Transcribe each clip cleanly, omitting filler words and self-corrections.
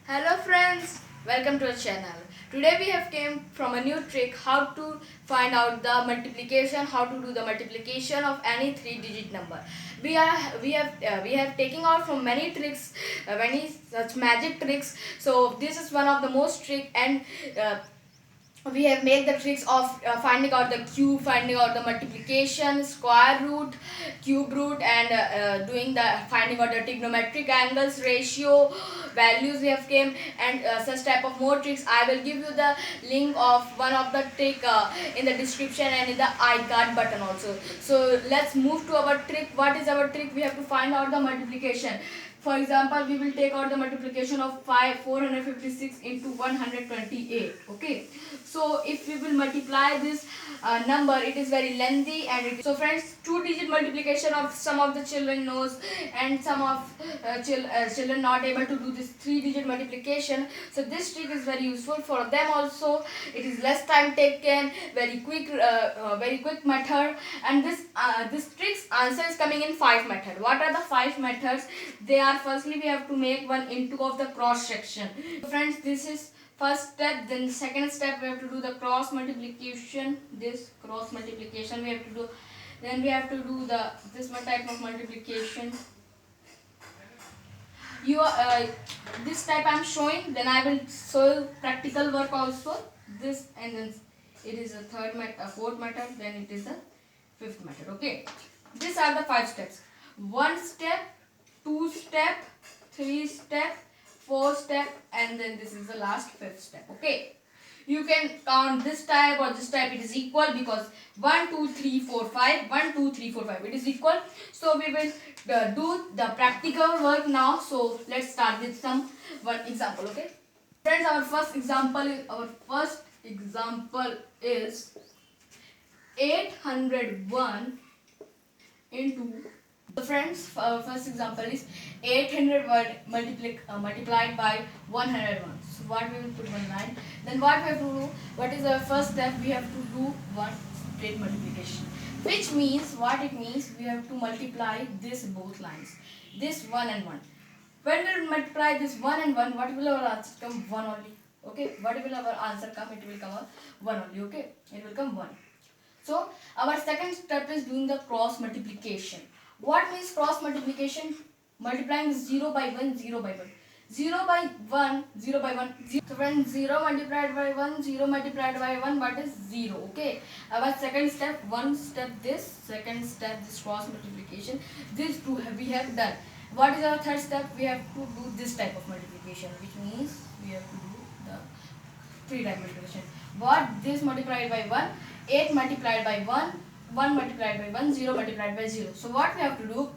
Hello friends, welcome to our channel. Today we have came from a new trick how to find out the multiplication, how to do the multiplication of any three-digit number. We have taken out from many tricks, many such magic tricks. So this is one of the most trick and uh, we have made the tricks of finding out the cube, finding out the multiplication, square root, cube root, and doing the finding out the trigonometric angles, ratio, values we have came, and such type of more tricks. I will give you the link of one of the trick in the description and in the iCard button also. So let's move to our trick. What is our trick? We have to find out the multiplication. For example, we will take out the multiplication of 456 into 128. Okay. So if we will multiply this number, it is very lengthy so friends, two-digit multiplication of some of the children knows, and some of children not able to do this three-digit multiplication. So this trick is very useful for them also. It is less time taken, very quick method, and this trick's answer is coming in 5 methods. What are the 5 methods? They are, firstly we have to make one into of the cross section. So friends, this is first step. Then the second step, we have to do the cross multiplication. This cross multiplication we have to do. Then we have to do the this one type of multiplication. This type I am showing. Then I will show practical work also. This, and then it is a fourth method. Then it is the fifth method. Okay. These are the 5 steps. 1 step, 2 step, 3 step, 4 step, and then this is the last 5th step. Okay. You can count this type or this type, it is equal, because 1 2 3 4 5, 1 2 3 4 5, it is equal. So we will do the practical work now. So let's start with one example. Okay friends, our first example is 801 into. So friends, our first example is 800 multiplied by 101. So what we will put one line. Then what we have to do? What is our first step? We have to do one straight multiplication. Which means, what it means, we have to multiply this both lines. This 1 and 1. When we multiply this 1 and 1, what will our answer come? 1 only. Okay. What will our answer come? It will come 1 only. Okay. It will come 1. So our second step is doing the cross multiplication. What means cross multiplication? Multiplying 0 by 1, 0 by 1. 0 by 1, 0 by 1. 0. So friends, 0 multiplied by 1, 0 multiplied by 1, what is 0? Okay. Our second step, one step this, second step this cross multiplication. These two we have done. What is our third step? We have to do this type of multiplication, which means we have to do the 3 type multiplication. What? This multiplied by 1, 8 multiplied by 1, 1 multiplied by 1, 0 multiplied by 0. So what we have to do?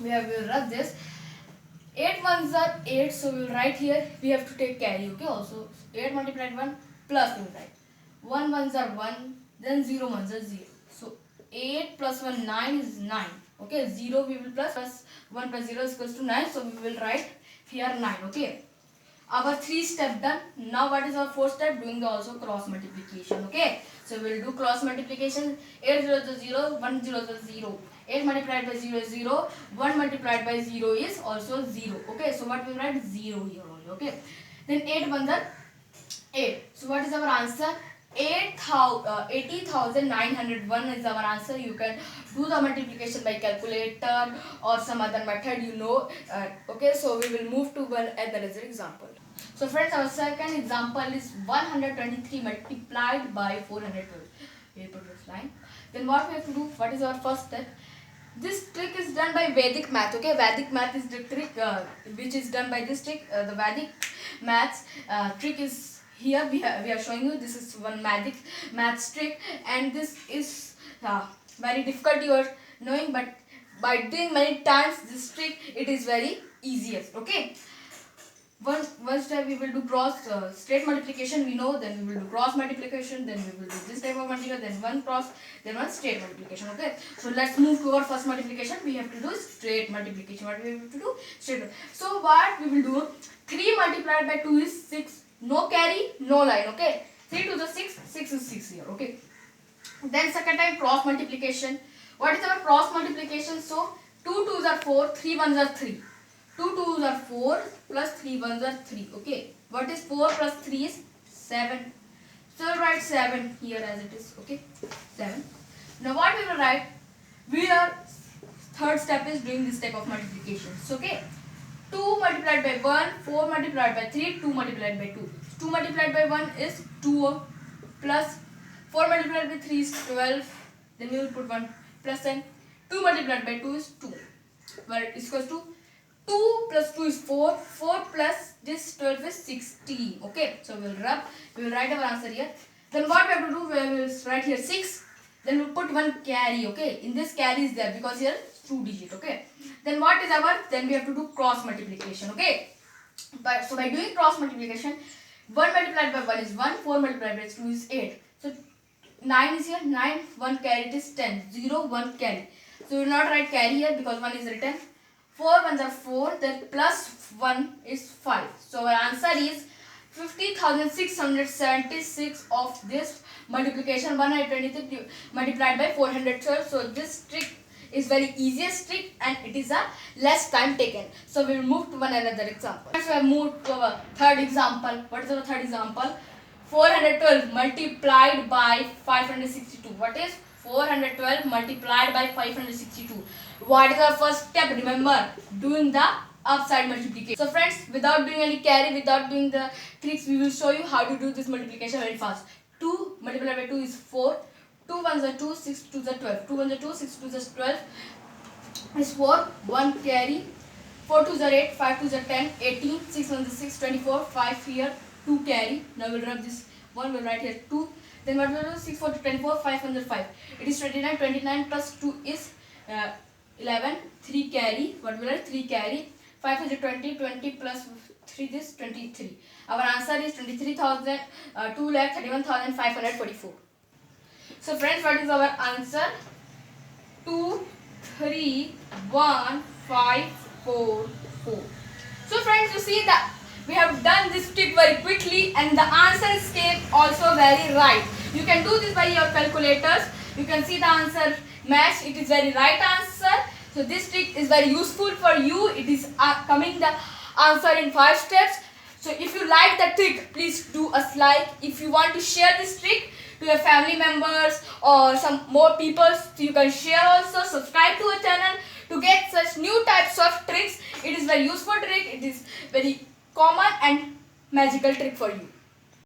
We will write this. 8 ones are 8, so we will write here. We have to take carry. Okay. Also 8 multiplied 1 plus we will write. 1 ones are 1, then 0 ones are 0. So 8 plus 1, 9 is 9. Okay. 0 we will plus 1 plus 0 is equals to 9. So we will write here 9. Okay. Our 3 step done. Now what is our 4th step? Doing the also cross multiplication. Okay. So we will do cross multiplication. 8 0 is 0, 1 0 is 0. 8 multiplied by 0 is 0. 1 multiplied by 0 is also 0. Okay. So what we will write? 0 here only. Okay. Then 8 ones are 8. So what is our answer? 80,901 is our answer. You can do the multiplication by calculator or some other method, okay. So we will move to another example. So friends, our second example is 123 multiplied by 412. We put this line. Then what we have to do? What is our first step? This trick is done by Vedic math. Okay, Vedic math is the trick which is done by this trick. The Vedic maths trick is here. We are showing you. This is one magic maths trick, and this is very difficult. You are knowing, but by doing many times this trick, it is very easiest. Okay. One step we will do cross straight multiplication, we know. Then we will do cross multiplication. Then we will do this type of multiplication. Then one cross, then one straight multiplication. Okay. So let's move to our first multiplication. We have to do straight multiplication. What we have to do? Straight. So what we will do? 3 multiplied by 2 is 6. No carry, no line. Okay. 3 to the 6, 6 is 6 here. Okay. Then second time cross multiplication. What is our cross multiplication? So 2 2s are 4, 3 1s are 3. 2 2s are 4 plus 3 ones are 3. Okay. What is 4 plus 3 is 7. So we'll write 7 here as it is. Okay. 7. Now what we will write? We are third step is doing this type of multiplications. Okay. 2 multiplied by 1, 4 multiplied by 3, 2 multiplied by 2. 2 multiplied by 1 is 2 plus 4 multiplied by 3 is 12. Then we will put 1 plus sign. 2 multiplied by 2 is 2. Well, it is equals to 2 plus 2 is 4. 4 plus this 12 is 16. Okay. So we will write our answer here. Then what we have to do? We will write here 6. Then we will put 1 carry. Okay. In this carry is there because here it's 2 digit. Okay. Then what is our? Then we have to do cross multiplication. Okay. So by doing cross multiplication, 1 multiplied by 1 is 1. 4 multiplied by 2 is 8. So 9 is here. 9. 1 carry it is 10. 0. 1 carry. So we will not write carry here because 1 is written. 4 ones are 4. Then plus 1 is 5. So our answer is 50,676 of this multiplication. 123 multiplied by 412. So this trick is very easiest trick and it is a less time taken. So we will move to another example. Next we have moved to our third example. What is our third example? 412 multiplied by 562. What is 412 multiplied by 562? What is our first step? Remember, doing the upside multiplication. So friends, without doing any carry, without doing the tricks, we will show you how to do this multiplication very fast. 2 multiplied by 2 is 4. 2 ones are 2, 6 2s are 12. 2 ones are 2, 6 2s are 12 is 4. 1 carry. 4 2s are 8, 5 2s are 10, 18, 6 ones are 6, 24, 5 here, 2 carry. Now we'll rub this one, we'll write here 2. Then what will do? 6 4 to 24, 5 ones are 5. It is 29, 29 plus 2 is 11, 3 carry. What will write? 3 carry. 5 is 20, 20 plus 3 is 23. Our answer is 2,31,544. So friends, what is our answer? 231,544. So friends, you see that we have done this trick very quickly and the answer came also very right. You can do this by your calculators. You can see the answer match. It is very right answer. So this trick is very useful for you. It is coming the answer in 5 steps. So if you like the trick, please do us like. If you want to share this trick to your family members or some more people, so you can share also. Subscribe to our channel to get such new types of tricks. It is very useful trick. It is very common and magical trick for you.